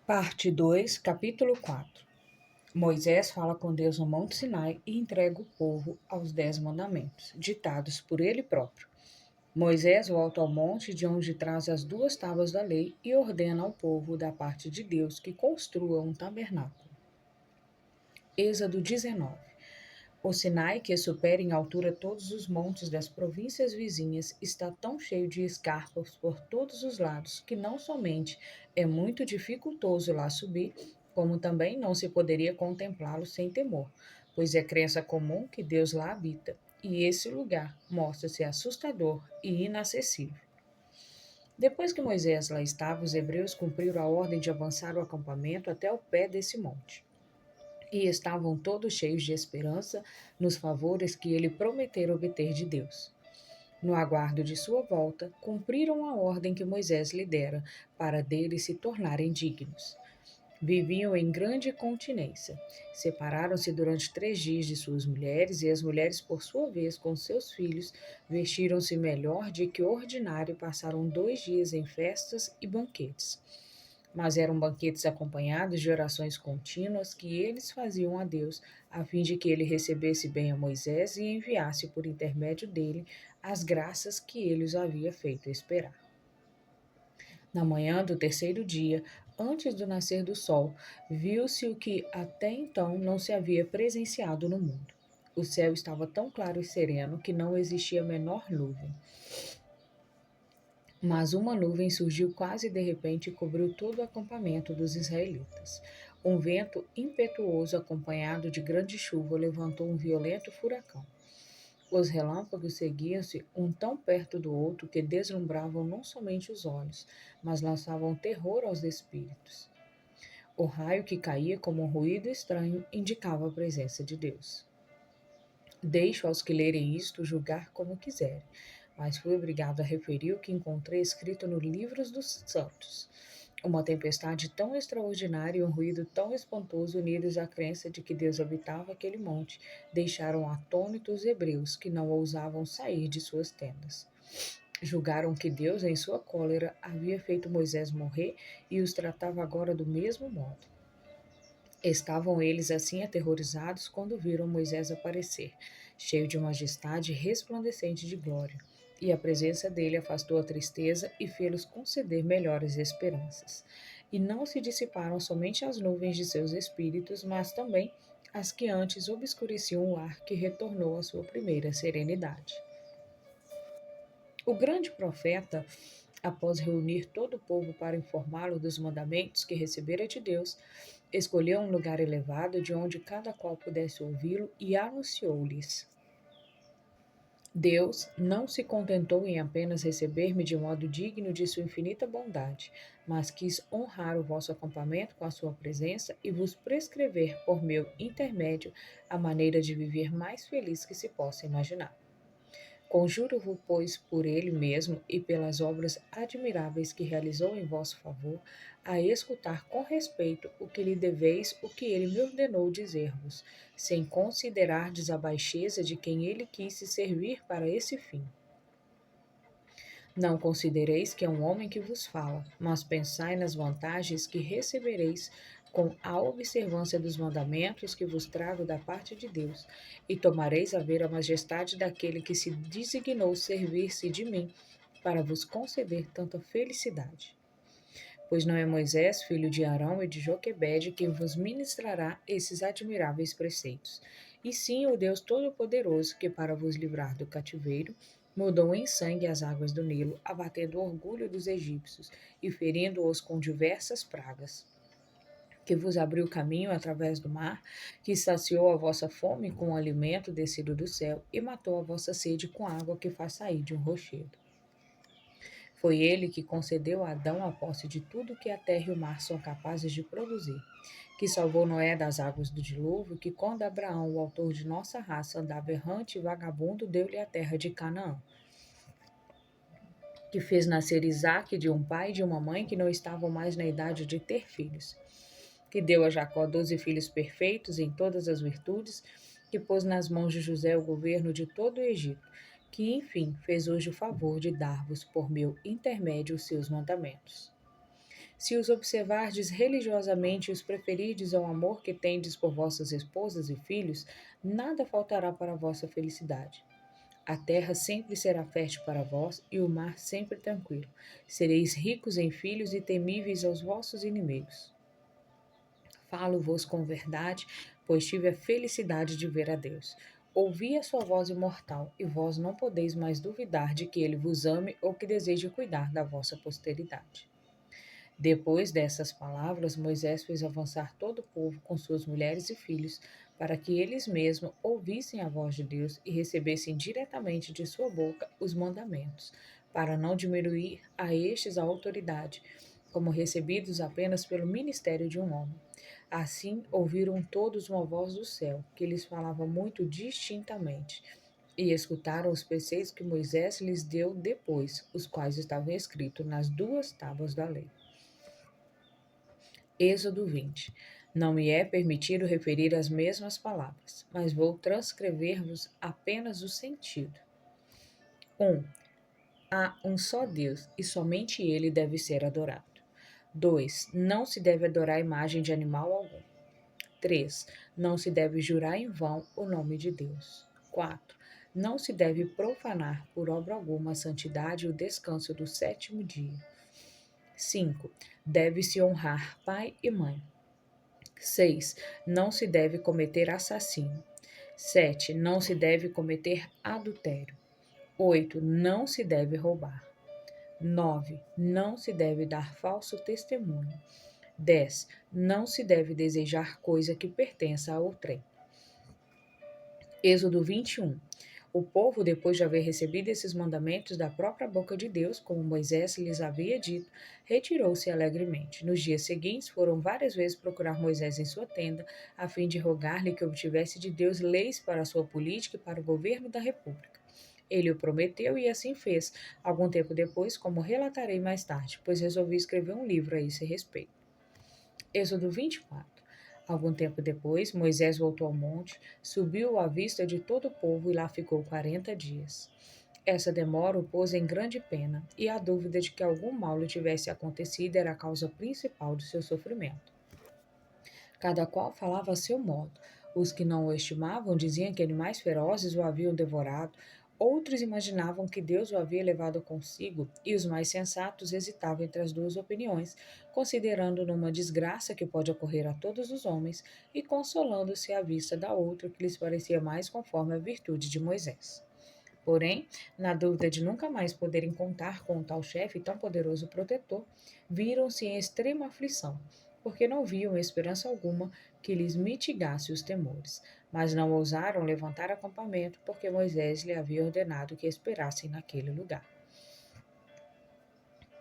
Parte 2, capítulo 4. Moisés fala com Deus no Monte Sinai e entrega o povo aos 10 mandamentos, ditados por ele próprio. Moisés volta ao monte de onde traz as 2 tábuas da lei e ordena ao povo da parte de Deus que construa um tabernáculo. Êxodo 19. O Sinai, que supera em altura todos os montes das províncias vizinhas, está tão cheio de escarpas por todos os lados que não somente é muito dificultoso lá subir, como também não se poderia contemplá-lo sem temor, pois é crença comum que Deus lá habita, e esse lugar mostra-se assustador e inacessível. Depois que Moisés lá estava, os hebreus cumpriram a ordem de avançar o acampamento até o pé desse monte e estavam todos cheios de esperança nos favores que ele prometera obter de Deus. No aguardo de sua volta, cumpriram a ordem que Moisés lhe dera para deles se tornarem dignos. Viviam em grande continência. Separaram-se durante 3 dias de suas mulheres, e as mulheres, por sua vez, com seus filhos, vestiram-se melhor de que ordinário e passaram 2 dias em festas e banquetes. Mas eram banquetes acompanhados de orações contínuas que eles faziam a Deus, a fim de que ele recebesse bem a Moisés e enviasse por intermédio dele as graças que ele os havia feito esperar. Na manhã do 3º dia, antes do nascer do sol, viu-se o que até então não se havia presenciado no mundo. O céu estava tão claro e sereno que não existia a menor nuvem. Mas uma nuvem surgiu quase de repente e cobriu todo o acampamento dos israelitas. Um vento impetuoso, acompanhado de grande chuva, levantou um violento furacão. Os relâmpagos seguiam-se um tão perto do outro que deslumbravam não somente os olhos, mas lançavam terror aos espíritos. O raio que caía como um ruído estranho indicava a presença de Deus. Deixo aos que lerem isto julgar como quiserem, mas fui obrigado a referir o que encontrei escrito nos livros dos santos. Uma tempestade tão extraordinária e um ruído tão espantoso, unidos à crença de que Deus habitava aquele monte, deixaram atônitos os hebreus, que não ousavam sair de suas tendas. Julgaram que Deus, em sua cólera, havia feito Moisés morrer e os tratava agora do mesmo modo. Estavam eles assim aterrorizados quando viram Moisés aparecer, cheio de majestade e resplandecente de glória, e a presença dele afastou a tristeza e fê-los conceder melhores esperanças. E não se dissiparam somente as nuvens de seus espíritos, mas também as que antes obscureciam o ar, que retornou à sua primeira serenidade. O grande profeta, após reunir todo o povo para informá-lo dos mandamentos que recebera de Deus, escolheu um lugar elevado de onde cada qual pudesse ouvi-lo e anunciou-lhes: Deus não se contentou em apenas receber-me de modo digno de sua infinita bondade, mas quis honrar o vosso acampamento com a sua presença e vos prescrever por meu intermédio a maneira de viver mais feliz que se possa imaginar. Conjuro-vos, pois, por ele mesmo e pelas obras admiráveis que realizou em vosso favor, a escutar com respeito o que lhe deveis, o que ele me ordenou dizer-vos, sem considerardes a baixeza de quem ele quis se servir para esse fim. Não considereis que é um homem que vos fala, mas pensai nas vantagens que recebereis com a observância dos mandamentos que vos trago da parte de Deus, e tomareis a ver a majestade daquele que se designou servir-se de mim para vos conceder tanta felicidade. Pois não é Moisés, filho de Arão e de Joquebede, quem vos ministrará esses admiráveis preceitos, e sim o Deus Todo-Poderoso, que para vos livrar do cativeiro, mudou em sangue as águas do Nilo, abatendo o orgulho dos egípcios e ferindo-os com diversas pragas, que vos abriu caminho através do mar, que saciou a vossa fome com o alimento descido do céu e matou a vossa sede com água que faz sair de um rochedo. Foi ele que concedeu a Adão a posse de tudo que a terra e o mar são capazes de produzir, que salvou Noé das águas do dilúvio, que quando Abraão, o autor de nossa raça, andava errante e vagabundo, deu-lhe a terra de Canaã, que fez nascer Isaque de um pai e de uma mãe que não estavam mais na idade de ter filhos, que deu a Jacó 12 filhos perfeitos em todas as virtudes, que pôs nas mãos de José o governo de todo o Egito, que, enfim, fez hoje o favor de dar-vos por meu intermédio os seus mandamentos. Se os observardes religiosamente e os preferirdes ao amor que tendes por vossas esposas e filhos, nada faltará para a vossa felicidade. A terra sempre será fértil para vós e o mar sempre tranquilo. Sereis ricos em filhos e temíveis aos vossos inimigos. Falo-vos com verdade, pois tive a felicidade de ver a Deus. Ouvi a sua voz imortal, e vós não podeis mais duvidar de que ele vos ame ou que deseje cuidar da vossa posteridade. Depois dessas palavras, Moisés fez avançar todo o povo com suas mulheres e filhos, para que eles mesmos ouvissem a voz de Deus e recebessem diretamente de sua boca os mandamentos, para não diminuir a estes a autoridade, como recebidos apenas pelo ministério de um homem. Assim ouviram todos uma voz do céu, que lhes falava muito distintamente, e escutaram os preceitos que Moisés lhes deu depois, os quais estavam escritos nas duas tábuas da lei. Êxodo 20. Não me é permitido referir as mesmas palavras, mas vou transcrever-vos apenas o sentido. 1. Há um só Deus, e somente ele deve ser adorado. 2. Não se deve adorar a imagem de animal algum. 3. Não se deve jurar em vão o nome de Deus. 4. Não se deve profanar por obra alguma a santidade e o descanso do sétimo dia. 5. Deve-se honrar pai e mãe. 6. Não se deve cometer assassínio. 7. Não se deve cometer adultério. 8. Não se deve roubar. 9. Não se deve dar falso testemunho. 10. Não se deve desejar coisa que pertença a outrem. Êxodo 21. O povo, depois de haver recebido esses mandamentos da própria boca de Deus, como Moisés lhes havia dito, retirou-se alegremente. Nos dias seguintes, foram várias vezes procurar Moisés em sua tenda, a fim de rogar-lhe que obtivesse de Deus leis para a sua política e para o governo da república. Ele o prometeu e assim fez, algum tempo depois, como relatarei mais tarde, pois resolvi escrever um livro a esse respeito. Êxodo 24. Algum tempo depois, Moisés voltou ao monte, subiu à vista de todo o povo e lá ficou 40 dias. Essa demora o pôs em grande pena, e a dúvida de que algum mal lhe tivesse acontecido era a causa principal do seu sofrimento. Cada qual falava a seu modo. Os que não o estimavam diziam que animais ferozes o haviam devorado, outros imaginavam que Deus o havia levado consigo, e os mais sensatos hesitavam entre as duas opiniões, considerando numa desgraça que pode ocorrer a todos os homens e consolando-se à vista da outra que lhes parecia mais conforme a virtude de Moisés. Porém, na dúvida de nunca mais poderem contar com um tal chefe e tão poderoso protetor, viram-se em extrema aflição, porque não viam esperança alguma que lhes mitigasse os temores. Mas não ousaram levantar acampamento, porque Moisés lhe havia ordenado que esperassem naquele lugar.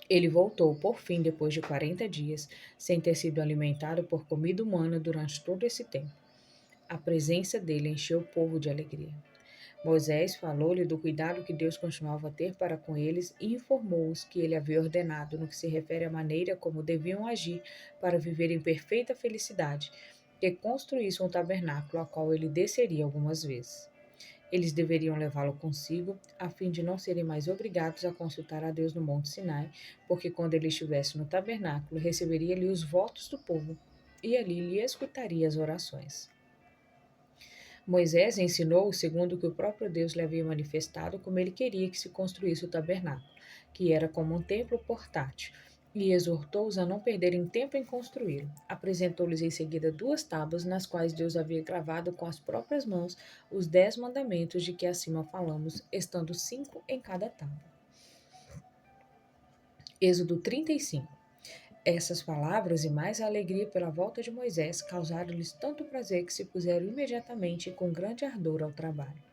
Ele voltou, por fim, depois de 40 dias, sem ter sido alimentado por comida humana durante todo esse tempo. A presença dele encheu o povo de alegria. Moisés falou-lhe do cuidado que Deus continuava a ter para com eles e informou-os que ele havia ordenado no que se refere à maneira como deviam agir para viver em perfeita felicidade, que construísse um tabernáculo ao qual ele desceria algumas vezes. Eles deveriam levá-lo consigo, a fim de não serem mais obrigados a consultar a Deus no Monte Sinai, porque quando ele estivesse no tabernáculo, receberia-lhe os votos do povo e ali lhe escutaria as orações. Moisés ensinou, segundo o que o próprio Deus lhe havia manifestado, como ele queria que se construísse o tabernáculo, que era como um templo portátil, e exortou-os a não perderem tempo em construí-lo. Apresentou-lhes em seguida 2 tábuas, nas quais Deus havia gravado com as próprias mãos os 10 mandamentos de que acima falamos, estando 5 em cada tábua. Êxodo 35. Essas palavras e mais a alegria pela volta de Moisés causaram-lhes tanto prazer que se puseram imediatamente e com grande ardor ao trabalho.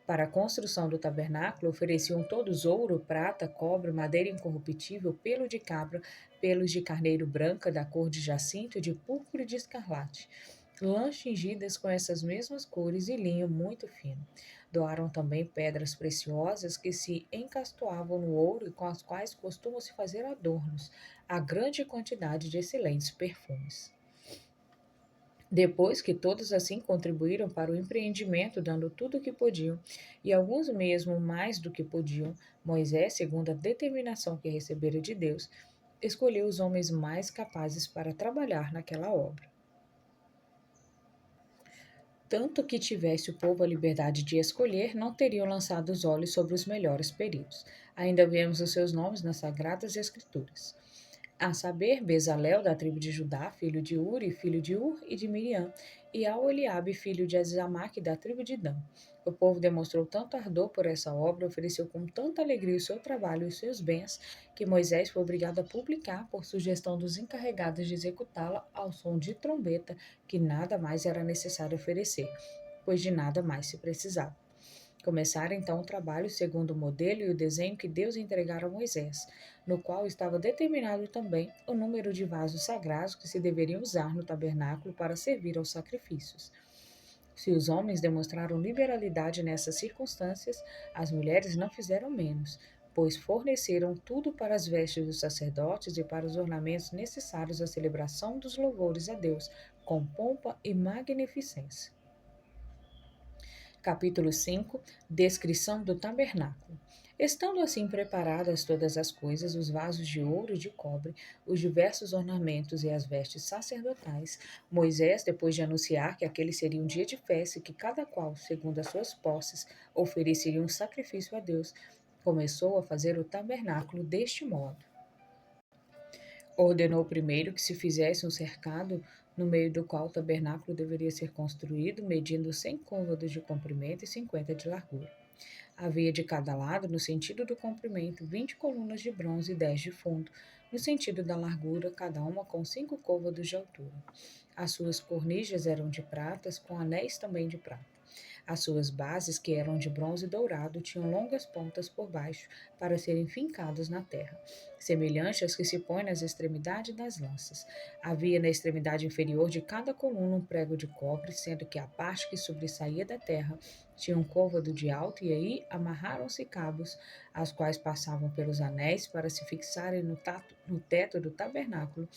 Para a construção do tabernáculo ofereciam todos ouro, prata, cobre, madeira incorruptível, pelo de cabra, pelos de carneiro branca, da cor de jacinto, de púrpura e de escarlate, lãs tingidas com essas mesmas cores e linho muito fino. Doaram também pedras preciosas que se encastoavam no ouro e com as quais costumam-se fazer adornos, a grande quantidade de excelentes perfumes. Depois que todos assim contribuíram para o empreendimento, dando tudo o que podiam, e alguns mesmo mais do que podiam, Moisés, segundo a determinação que recebera de Deus, escolheu os homens mais capazes para trabalhar naquela obra. Tanto que tivesse o povo a liberdade de escolher, não teriam lançado os olhos sobre os melhores peritos. Ainda vemos os seus nomes nas Sagradas Escrituras. A saber, Bezalel, da tribo de Judá, filho de Uri, filho de Ur e de Miriam, e Aholiabe, filho de Azamaque, da tribo de Dan. O povo demonstrou tanto ardor por essa obra, ofereceu com tanta alegria o seu trabalho e os seus bens, que Moisés foi obrigado a publicar, por sugestão dos encarregados de executá-la, ao som de trombeta, que nada mais era necessário oferecer, pois de nada mais se precisava. Começaram então o trabalho segundo o modelo e o desenho que Deus entregara a Moisés, no qual estava determinado também o número de vasos sagrados que se deveriam usar no tabernáculo para servir aos sacrifícios. Se os homens demonstraram liberalidade nessas circunstâncias, as mulheres não fizeram menos, pois forneceram tudo para as vestes dos sacerdotes e para os ornamentos necessários à celebração dos louvores a Deus, com pompa e magnificência. Capítulo 5. Descrição do tabernáculo. Estando assim preparadas todas as coisas, os vasos de ouro e de cobre, os diversos ornamentos e as vestes sacerdotais, Moisés, depois de anunciar que aquele seria um dia de festa e que cada qual, segundo as suas posses, ofereceria um sacrifício a Deus, começou a fazer o tabernáculo deste modo. Ordenou primeiro que se fizesse um cercado no meio do qual o tabernáculo deveria ser construído, medindo 100 côvados de comprimento e 50 de largura. Havia de cada lado, no sentido do comprimento, 20 colunas de bronze e 10 de fundo, no sentido da largura, cada uma com 5 côvados de altura. As suas cornijas eram de pratas, com anéis também de prata. As suas bases, que eram de bronze dourado, tinham longas pontas por baixo, para serem fincadas na terra, semelhantes às que se põem nas extremidades das lanças. Havia na extremidade inferior de cada coluna um prego de cobre, sendo que a parte que sobressaía da terra tinha um côvado de alto, e aí amarraram-se cabos, as quais passavam pelos anéis para se fixarem no teto do tabernáculo,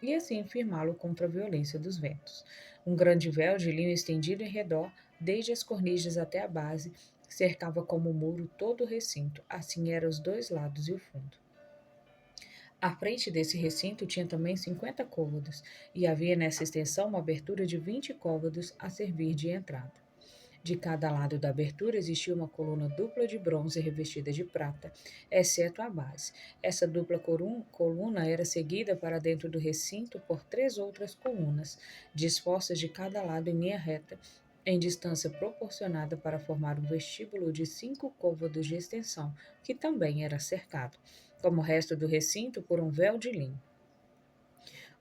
e assim firmá-lo contra a violência dos ventos. Um grande véu de linho estendido em redor, desde as cornijas até a base, cercava como muro todo o recinto, assim eram os dois lados e o fundo. À frente desse recinto tinha também 50 côvados, e havia nessa extensão uma abertura de 20 côvados a servir de entrada. De cada lado da abertura existia uma coluna dupla de bronze revestida de prata, exceto a base. Essa dupla coluna era seguida para dentro do recinto por 3 outras colunas, dispostas de cada lado em linha reta, em distância proporcionada para formar um vestíbulo de 5 côvados de extensão, que também era cercado, como o resto do recinto, por um véu de linho.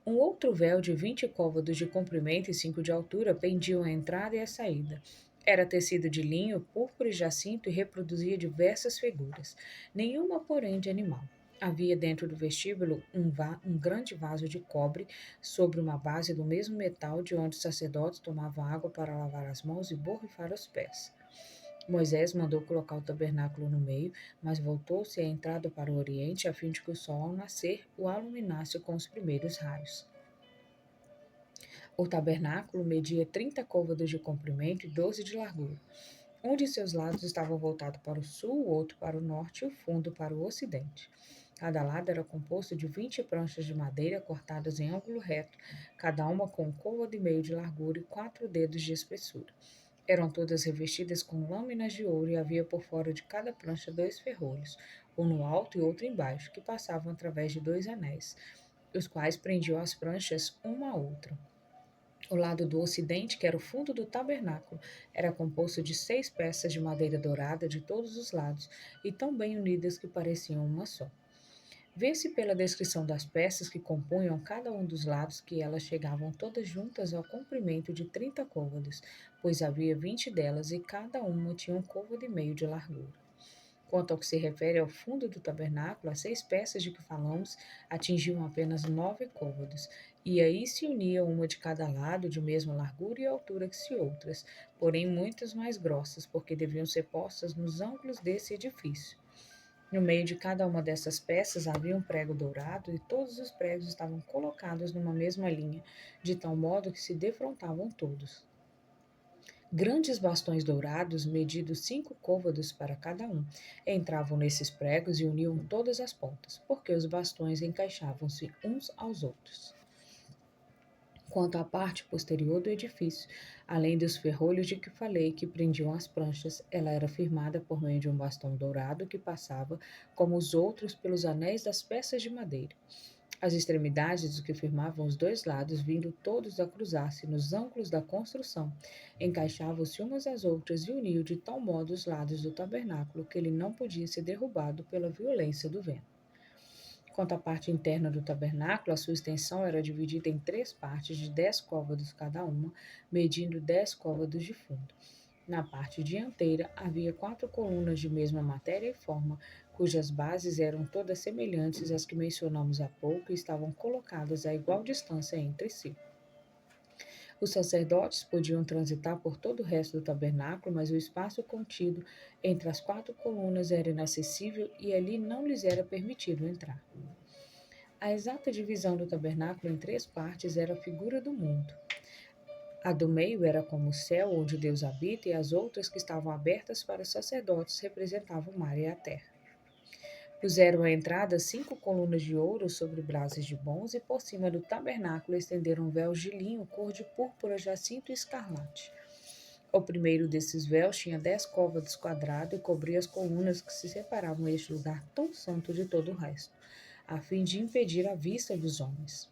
Um outro véu de 20 côvados de comprimento e 5 de altura pendiam a entrada e a saída. Era tecido de linho, púrpura e jacinto e reproduzia diversas figuras, nenhuma, porém, de animal. Havia dentro do vestíbulo um grande vaso de cobre sobre uma base do mesmo metal, de onde os sacerdotes tomavam água para lavar as mãos e borrifar os pés. Moisés mandou colocar o tabernáculo no meio, mas voltou-se à entrada para o oriente, a fim de que o sol, ao nascer, o iluminasse com os primeiros raios. O tabernáculo media 30 côvados de comprimento e 12 de largura. Um de seus lados estava voltado para o sul, o outro para o norte e o fundo para o ocidente. Cada lado era composto de 20 pranchas de madeira cortadas em ângulo reto, cada uma com um côvado e meio de largura e 4 dedos de espessura. Eram todas revestidas com lâminas de ouro, e havia por fora de cada prancha 2 ferrolhos, um no alto e outro embaixo, que passavam através de 2 anéis, os quais prendiam as pranchas uma à outra. O lado do ocidente, que era o fundo do tabernáculo, era composto de 6 peças de madeira dourada de todos os lados, e tão bem unidas que pareciam uma só. Vê-se pela descrição das peças que compunham cada um dos lados que elas chegavam todas juntas ao comprimento de 30 côvados, pois havia 20 delas e cada uma tinha um côvado e meio de largura. Quanto ao que se refere ao fundo do tabernáculo, as 6 peças de que falamos atingiam apenas 9 côvados, e aí se unia uma de cada lado, de mesma largura e altura que se outras, porém muitas mais grossas, porque deviam ser postas nos ângulos desse edifício. No meio de cada uma dessas peças havia um prego dourado, e todos os pregos estavam colocados numa mesma linha, de tal modo que se defrontavam todos. Grandes bastões dourados, medidos 5 côvados para cada um, entravam nesses pregos e uniam todas as pontas, porque os bastões encaixavam-se uns aos outros. Quanto à parte posterior do edifício, além dos ferrolhos de que falei que prendiam as pranchas, ela era firmada por meio de um bastão dourado que passava, como os outros, pelos anéis das peças de madeira. As extremidades dos que firmavam os dois lados, vindo todos a cruzar-se nos ângulos da construção, encaixavam-se umas às outras e uniam de tal modo os lados do tabernáculo que ele não podia ser derrubado pela violência do vento. Quanto à parte interna do tabernáculo, a sua extensão era dividida em 3 partes de 10 côvados cada uma, medindo 10 côvados de fundo. Na parte dianteira havia 4 colunas de mesma matéria e forma, cujas bases eram todas semelhantes às que mencionamos há pouco e estavam colocadas a igual distância entre si. Os sacerdotes podiam transitar por todo o resto do tabernáculo, mas o espaço contido entre as 4 colunas era inacessível e ali não lhes era permitido entrar. A exata divisão do tabernáculo em 3 partes era a figura do mundo. A do meio era como o céu onde Deus habita, e as outras que estavam abertas para os sacerdotes representavam o mar e a terra. Puseram à entrada 5 colunas de ouro sobre braços de bronze, e por cima do tabernáculo estenderam véus de linho cor de púrpura, jacinto e escarlate. O primeiro desses véus tinha 10 côvados quadrados e cobria as colunas que se separavam este lugar tão santo de todo o resto, a fim de impedir a vista dos homens.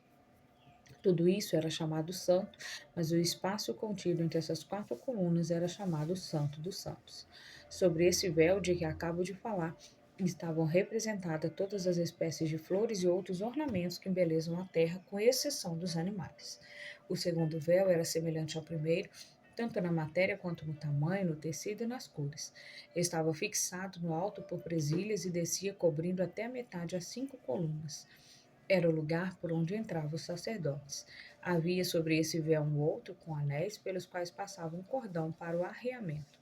Tudo isso era chamado santo, mas o espaço contido entre essas 4 colunas era chamado Santo dos Santos. Sobre esse véu de que acabo de falar, estavam representadas todas as espécies de flores e outros ornamentos que embelezam a terra, com exceção dos animais. O segundo véu era semelhante ao primeiro, tanto na matéria quanto no tamanho, no tecido e nas cores. Estava fixado no alto por presilhas e descia cobrindo até a metade as 5 colunas. Era o lugar por onde entravam os sacerdotes. Havia sobre esse véu um outro com anéis pelos quais passava um cordão para o arreamento,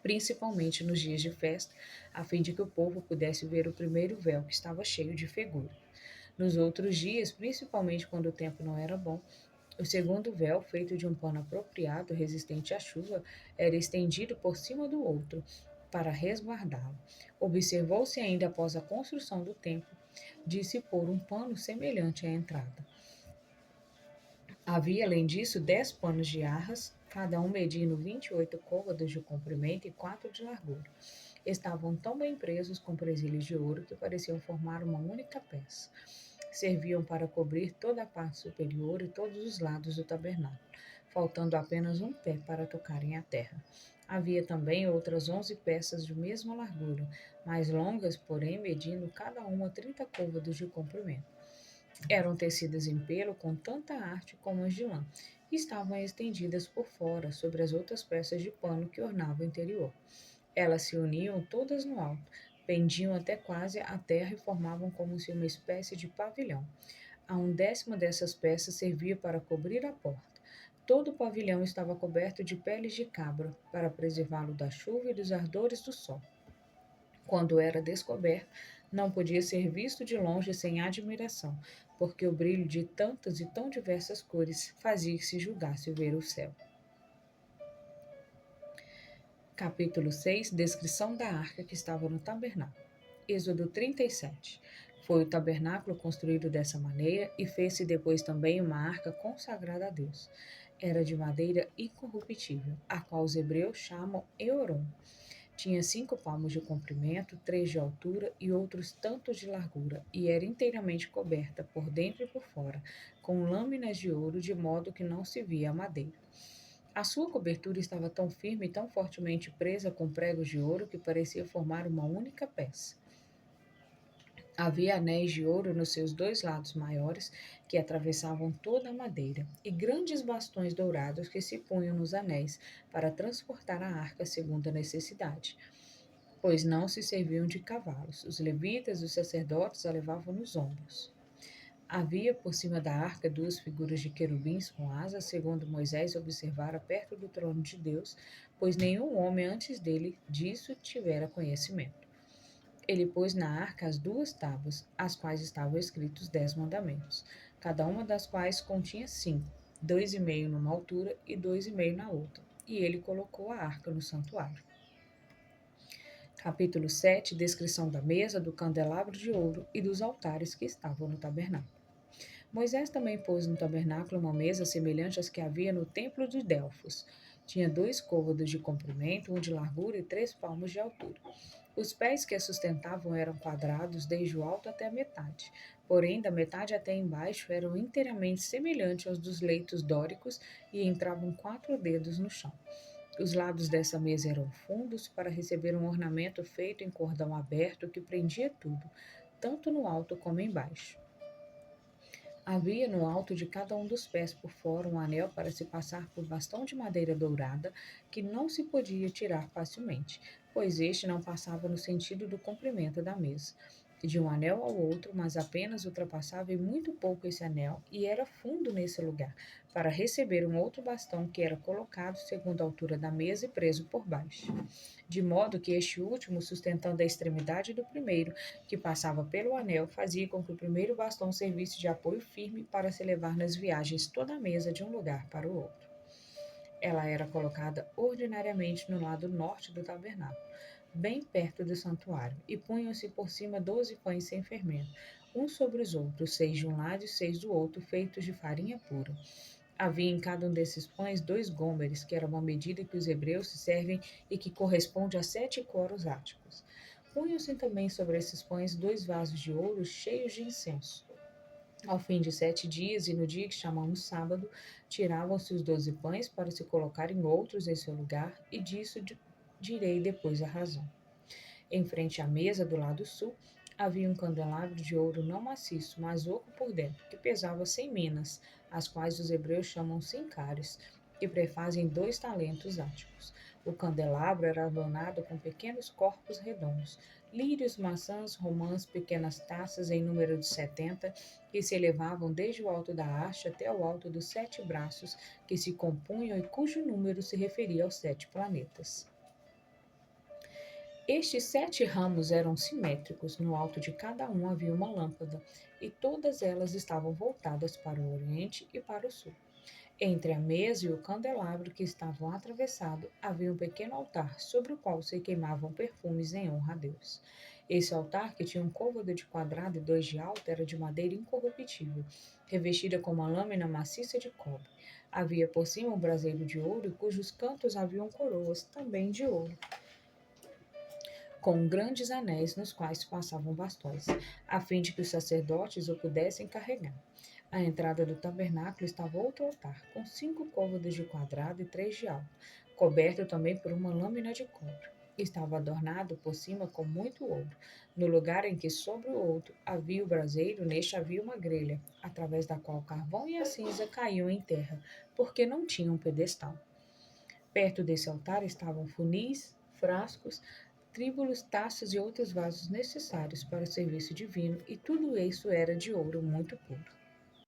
principalmente nos dias de festa, a fim de que o povo pudesse ver o primeiro véu, que estava cheio de figura. Nos outros dias, principalmente quando o tempo não era bom, o segundo véu, feito de um pano apropriado, resistente à chuva, era estendido por cima do outro, para resguardá-lo. Observou-se ainda após a construção do templo de se pôr um pano semelhante à entrada. Havia, além disso, 10 panos de arras, cada um medindo 28 côvados de comprimento e 4 de largura. Estavam tão bem presos com presilhas de ouro que pareciam formar uma única peça. Serviam para cobrir toda a parte superior e todos os lados do tabernáculo, faltando apenas um pé para tocarem a terra. Havia também outras 11 peças de mesma largura, mais longas, porém, medindo cada uma 30 côvados de comprimento. Eram tecidas em pelo com tanta arte como as de lã, e estavam estendidas por fora sobre as outras peças de pano que ornavam o interior. Elas se uniam todas no alto, pendiam até quase à terra e formavam como se uma espécie de pavilhão. A 1/10 dessas peças servia para cobrir a porta. Todo o pavilhão estava coberto de peles de cabra, para preservá-lo da chuva e dos ardores do sol. Quando era descoberto, não podia ser visto de longe sem admiração, porque o brilho de tantas e tão diversas cores fazia que se julgasse ver o céu. Capítulo 6. Descrição da arca que estava no tabernáculo. Êxodo 37. Foi o tabernáculo construído dessa maneira e fez-se depois também uma arca consagrada a Deus. Era de madeira incorruptível, a qual os hebreus chamam Euron. Tinha 5 palmos de comprimento, 3 de altura e outros tantos de largura, e era inteiramente coberta, por dentro e por fora, com lâminas de ouro, de modo que não se via a madeira. A sua cobertura estava tão firme e tão fortemente presa com pregos de ouro que parecia formar uma única peça. Havia anéis de ouro nos seus 2 lados maiores, que atravessavam toda a madeira, e grandes bastões dourados que se punham nos anéis para transportar a arca segundo a necessidade, pois não se serviam de cavalos. Os levitas e os sacerdotes a levavam nos ombros. Havia por cima da arca 2 figuras de querubins com asas, segundo Moisés observara perto do trono de Deus, pois nenhum homem antes dele disso tivera conhecimento. Ele pôs na arca as 2 tábuas, as quais estavam escritos 10 mandamentos, cada uma das quais continha 5, 2,5 numa altura e 2,5 na outra. e ele colocou a arca no santuário. Capítulo 7. Descrição da mesa, do candelabro de ouro e dos altares que estavam no tabernáculo. Moisés também pôs no tabernáculo uma mesa semelhante às que havia no templo de Delfos. Tinha 2 côvados de comprimento, 1 de largura e 3 palmos de altura. Os pés que a sustentavam eram quadrados desde o alto até a metade, porém da metade até embaixo eram inteiramente semelhantes aos dos leitos dóricos e entravam 4 dedos no chão. Os lados dessa mesa eram fundos para receber um ornamento feito em cordão aberto que prendia tudo, tanto no alto como embaixo. Havia no alto de cada um dos pés por fora um anel para se passar por bastão de madeira dourada, que não se podia tirar facilmente, pois este não passava no sentido do comprimento da mesa. De um anel ao outro, mas apenas ultrapassava em muito pouco esse anel, e era fundo nesse lugar, para receber um outro bastão que era colocado segundo a altura da mesa e preso por baixo. De modo que este último, sustentando a extremidade do primeiro, que passava pelo anel, fazia com que o primeiro bastão servisse de apoio firme para se levar nas viagens toda a mesa de um lugar para o outro. Ela era colocada ordinariamente no lado norte do tabernáculo, bem perto do santuário, e punham-se por cima 12 pães sem fermento, uns sobre os outros, 6 de um lado e 6 do outro, feitos de farinha pura. Havia em cada um desses pães 2 gômeres, que era uma medida que os hebreus se servem e que corresponde a 7 coros áticos. Punham-se também sobre esses pães 2 vasos de ouro cheios de incenso. Ao fim de 7 dias, e no dia que chamamos sábado, tiravam-se os 12 pães para se colocarem outros em seu lugar, e disso direi depois a razão. Em frente à mesa, do lado sul, havia um candelabro de ouro não maciço, mas oco por dentro, que pesava 100 minas, as quais os hebreus chamam sincários, que prefazem 2 talentos áticos. O candelabro era adornado com pequenos corpos redondos, lírios, maçãs, romãs, pequenas taças em número de 70, que se elevavam desde o alto da haste até o alto dos 7 braços, que se compunham e cujo número se referia aos 7 planetas. Estes 7 ramos eram simétricos, no alto de cada um havia uma lâmpada, e todas elas estavam voltadas para o oriente e para o sul. Entre a mesa e o candelabro que estavam atravessado, havia um pequeno altar, sobre o qual se queimavam perfumes em honra a Deus. Esse altar, que tinha um côvado de quadrado e 2 de alto, era de madeira incorruptível, revestida com uma lâmina maciça de cobre. Havia por cima um braseiro de ouro, cujos cantos haviam coroas, também de ouro, com grandes anéis nos quais passavam bastões, a fim de que os sacerdotes o pudessem carregar. À entrada do tabernáculo estava outro altar, com 5 côvados de quadrado e 3 de alto, coberto também por uma lâmina de cobre. Estava adornado por cima com muito ouro. No lugar em que sobre o outro havia o braseiro, neste havia uma grelha, através da qual o carvão e a cinza caíam em terra, porque não tinha um pedestal. Perto desse altar estavam funis, frascos, tríbulos, taças e outros vasos necessários para o serviço divino, e tudo isso era de ouro muito puro.